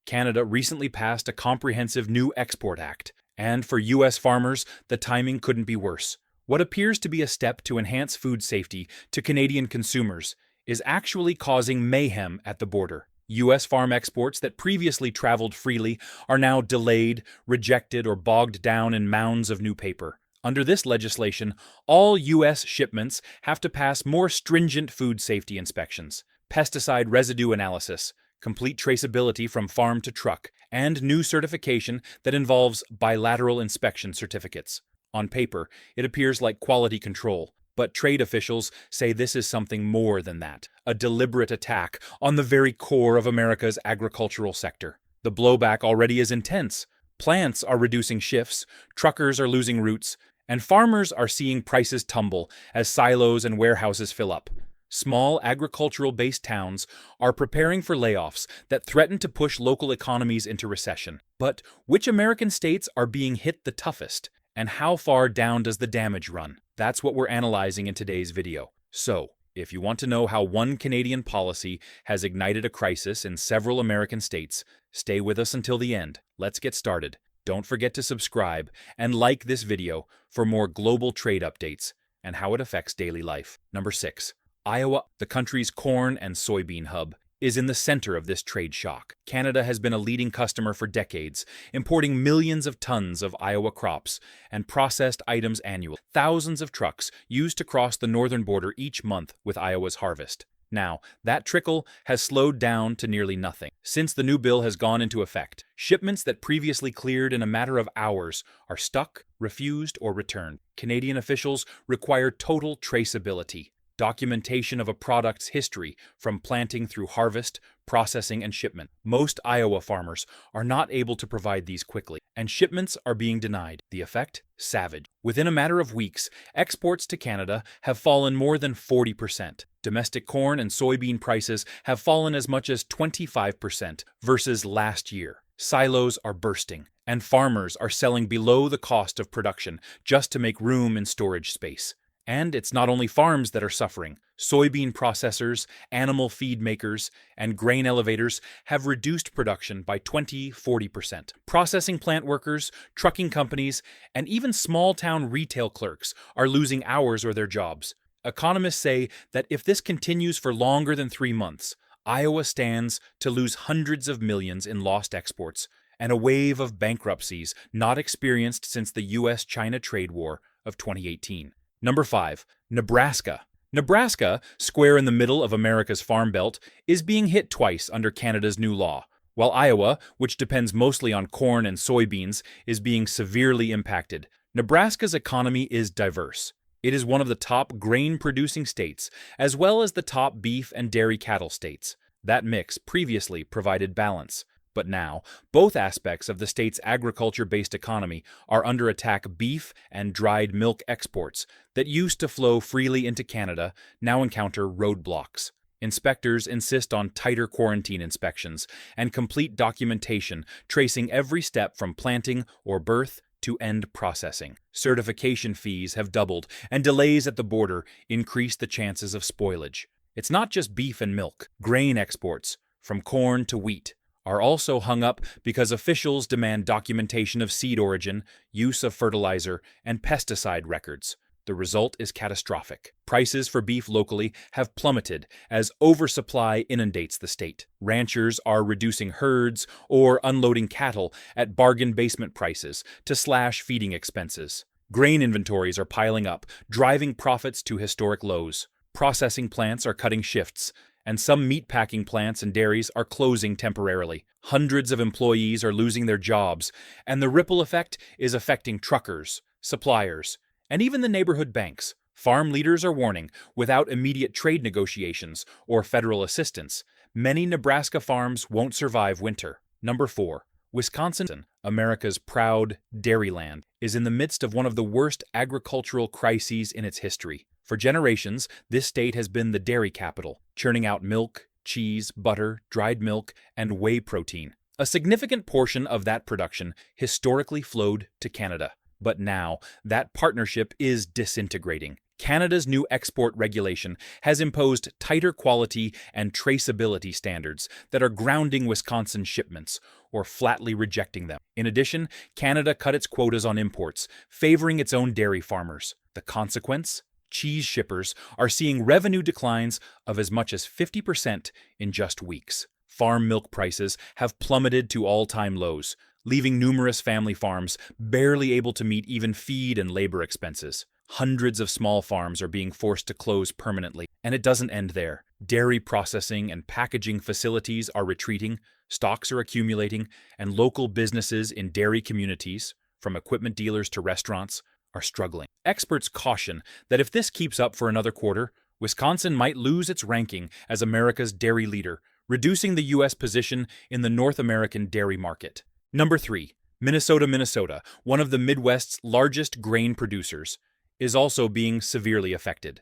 Canada recently passed a comprehensive new Export Act, and for U.S. farmers, the timing couldn't be worse. What appears to be a step to enhance food safety to Canadian consumers is actually causing mayhem at the border. U.S. farm exports that previously traveled freely are now delayed, rejected, or bogged down in mounds of new paper. Under this legislation, all U.S. shipments have to pass more stringent food safety inspections, pesticide residue analysis, complete traceability from farm to truck, and new certification that involves bilateral inspection certificates. On paper, it appears like quality control, but trade officials say this is something more than that, a deliberate attack on the very core of America's agricultural sector. The blowback already is intense. Plants are reducing shifts, truckers are losing routes, and farmers are seeing prices tumble as silos and warehouses fill up. Small agricultural-based towns are preparing for layoffs that threaten to push local economies into recession. But which American states are being hit the toughest? And how far down does the damage run? That's what we're analyzing in today's video. So, if you want to know how one Canadian policy has ignited a crisis in several American states, stay with us until the end. Let's get started. Don't forget to subscribe and like this video for more global trade updates and how it affects daily life. Number 6. Iowa, the country's corn and soybean hub, is in the center of this trade shock. Canada has been a leading customer for decades, importing millions of tons of Iowa crops and processed items annually. Thousands of trucks used to cross the northern border each month with Iowa's harvest. Now, that trickle has slowed down to nearly nothing. Since the new bill has gone into effect, shipments that previously cleared in a matter of hours are stuck, refused, or returned. Canadian officials require total traceability, documentation of a product's history from planting through harvest, processing, and shipment. Most Iowa farmers are not able to provide these quickly, and shipments are being denied. The effect? Savage. Within a matter of weeks, exports to Canada have fallen more than 40%. Domestic corn and soybean prices have fallen as much as 25% versus last year. Silos are bursting, and farmers are selling below the cost of production just to make room in storage space. And it's not only farms that are suffering. Soybean processors, animal feed makers, and grain elevators have reduced production by 20–40%. Processing plant workers, trucking companies, and even small-town retail clerks are losing hours or their jobs. Economists say that if this continues for longer than 3 months, Iowa stands to lose hundreds of millions in lost exports and a wave of bankruptcies not experienced since the U.S.-China trade war of 2018. Number 5. Nebraska. Nebraska, square in the middle of America's Farm Belt, is being hit twice under Canada's new law, while Iowa, which depends mostly on corn and soybeans, is being severely impacted. Nebraska's economy is diverse. It is one of the top grain-producing states, as well as the top beef and dairy cattle states. That mix previously provided balance. But now, both aspects of the state's agriculture-based economy are under attack. Beef and dried milk exports that used to flow freely into Canada now encounter roadblocks. Inspectors insist on tighter quarantine inspections and complete documentation tracing every step from planting or birth to end processing. Certification fees have doubled, and delays at the border increase the chances of spoilage. It's not just beef and milk. Grain exports, from corn to wheat, are also hung up because officials demand documentation of seed origin, use of fertilizer, and pesticide records. The result is catastrophic. Prices for beef locally have plummeted as oversupply inundates the state. Ranchers are reducing herds or unloading cattle at bargain basement prices to slash feeding expenses. Grain inventories are piling up, driving profits to historic lows. Processing plants are cutting shifts, and some meatpacking plants and dairies are closing temporarily. Hundreds of employees are losing their jobs, and the ripple effect is affecting truckers, suppliers, and even the neighborhood banks. Farm leaders are warning, without immediate trade negotiations or federal assistance, many Nebraska farms won't survive winter. Number 4. Wisconsin, America's proud dairy land, is in the midst of one of the worst agricultural crises in its history. For generations, this state has been the dairy capital, churning out milk, cheese, butter, dried milk, and whey protein. A significant portion of that production historically flowed to Canada. But now, that partnership is disintegrating. Canada's new export regulation has imposed tighter quality and traceability standards that are grounding Wisconsin shipments or flatly rejecting them. In addition, Canada cut its quotas on imports, favoring its own dairy farmers. The consequence? Cheese shippers are seeing revenue declines of as much as 50% in just weeks. Farm milk prices have plummeted to all-time lows, leaving numerous family farms barely able to meet even feed and labor expenses. Hundreds of small farms are being forced to close permanently, and it doesn't end there. Dairy processing and packaging facilities are retreating, stocks are accumulating, and local businesses in dairy communities, from equipment dealers to restaurants, are struggling. Experts caution that if this keeps up for another quarter, Wisconsin might lose its ranking as America's dairy leader, reducing the U.S. position in the North American dairy market. Number 3. Minnesota, one of the Midwest's largest grain producers, is also being severely affected.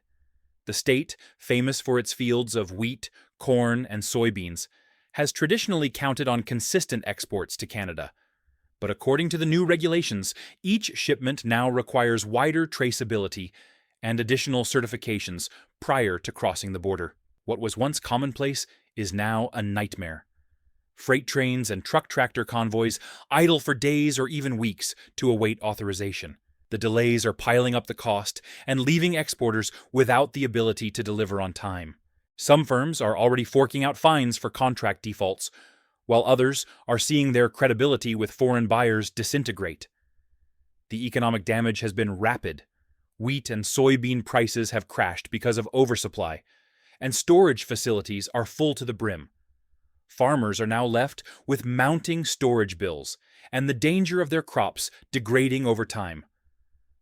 The state, famous for its fields of wheat, corn, and soybeans, has traditionally counted on consistent exports to Canada. But according to the new regulations, each shipment now requires wider traceability and additional certifications prior to crossing the border. What was once commonplace is now a nightmare. Freight trains and truck tractor convoys idle for days or even weeks to await authorization. The delays are piling up the cost and leaving exporters without the ability to deliver on time. Some firms are already forking out fines for contract defaults, while others are seeing their credibility with foreign buyers disintegrate. The economic damage has been rapid. Wheat and soybean prices have crashed because of oversupply, and storage facilities are full to the brim. Farmers are now left with mounting storage bills and the danger of their crops degrading over time.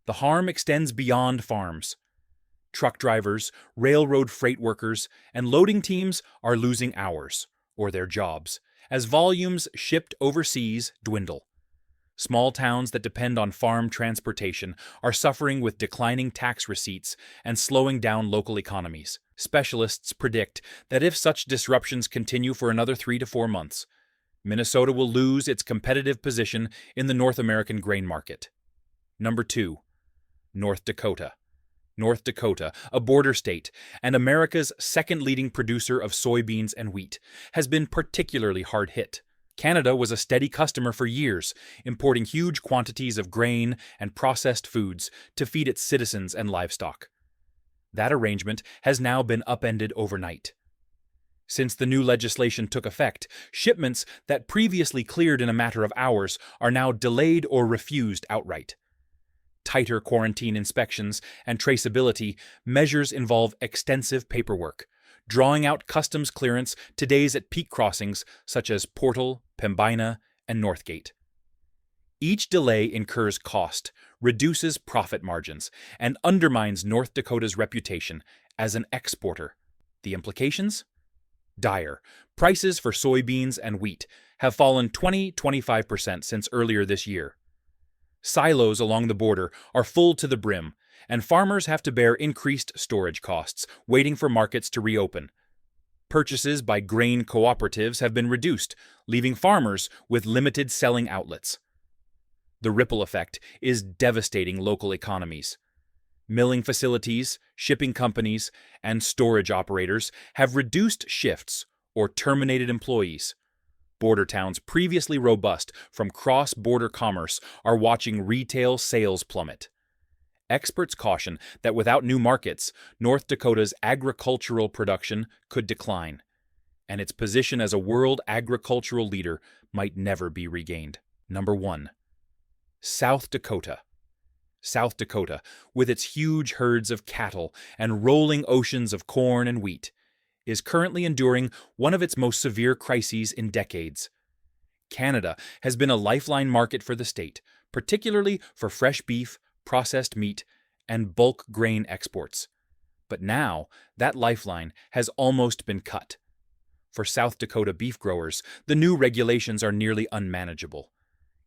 The harm extends beyond farms. Truck drivers, railroad freight workers, and loading teams are losing hours, or their jobs, as volumes shipped overseas dwindle. Small towns that depend on farm transportation are suffering with declining tax receipts and slowing down local economies. Specialists predict that if such disruptions continue for another 3 to 4 months, Minnesota will lose its competitive position in the North American grain market. Number 2. North Dakota. North Dakota, a border state and America's second leading producer of soybeans and wheat, has been particularly hard hit. Canada was a steady customer for years, importing huge quantities of grain and processed foods to feed its citizens and livestock. That arrangement has now been upended overnight. Since the new legislation took effect, shipments that previously cleared in a matter of hours are now delayed or refused outright. Tighter quarantine inspections and traceability measures involve extensive paperwork, drawing out customs clearance to days at peak crossings such as Portal, Pembina, and Northgate. Each delay incurs cost, reduces profit margins, and undermines North Dakota's reputation as an exporter. The implications? Dire. Prices for soybeans and wheat have fallen 20-25% since earlier this year. Silos along the border are full to the brim, and farmers have to bear increased storage costs, waiting for markets to reopen. Purchases by grain cooperatives have been reduced, leaving farmers with limited selling outlets. The ripple effect is devastating local economies. Milling facilities, shipping companies, and storage operators have reduced shifts or terminated employees. Border towns previously robust from cross-border commerce are watching retail sales plummet. Experts caution that without new markets, North Dakota's agricultural production could decline, and its position as a world agricultural leader might never be regained. Number 1. South Dakota. South Dakota, with its huge herds of cattle and rolling oceans of corn and wheat, is currently enduring one of its most severe crises in decades. Canada has been a lifeline market for the state, particularly for fresh beef, processed meat, and bulk grain exports. But now, that lifeline has almost been cut. For South Dakota beef growers, the new regulations are nearly unmanageable.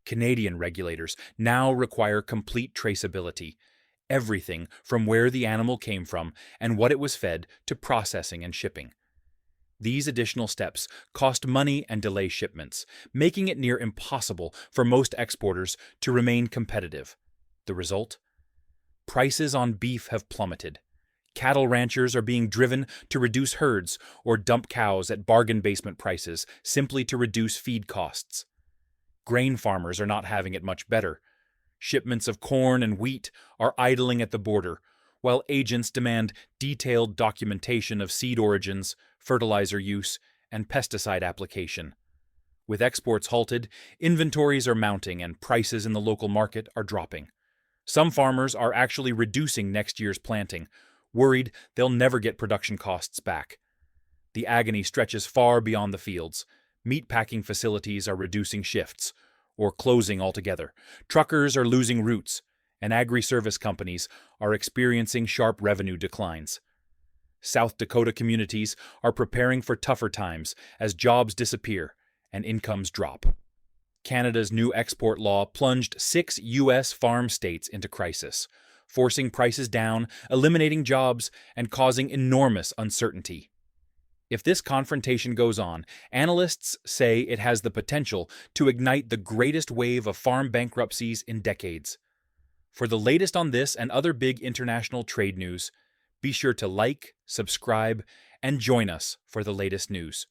Canadian regulators now require complete traceability, everything from where the animal came from and what it was fed to processing and shipping. These additional steps cost money and delay shipments, making it near impossible for most exporters to remain competitive. The result? Prices on beef have plummeted. Cattle ranchers are being driven to reduce herds or dump cows at bargain basement prices simply to reduce feed costs. Grain farmers are not having it much better. Shipments of corn and wheat are idling at the border, while agents demand detailed documentation of seed origins, fertilizer use, and pesticide application. With exports halted, inventories are mounting and prices in the local market are dropping. Some farmers are actually reducing next year's planting, worried they'll never get production costs back. The agony stretches far beyond the fields. Meatpacking facilities are reducing shifts, or closing altogether. Truckers are losing routes, and agri-service companies are experiencing sharp revenue declines. South Dakota communities are preparing for tougher times as jobs disappear and incomes drop. Canada's new export law plunged 6 U.S. farm states into crisis, forcing prices down, eliminating jobs, and causing enormous uncertainty. If this confrontation goes on, analysts say it has the potential to ignite the greatest wave of farm bankruptcies in decades. For the latest on this and other big international trade news, be sure to like, subscribe, and join us for the latest news.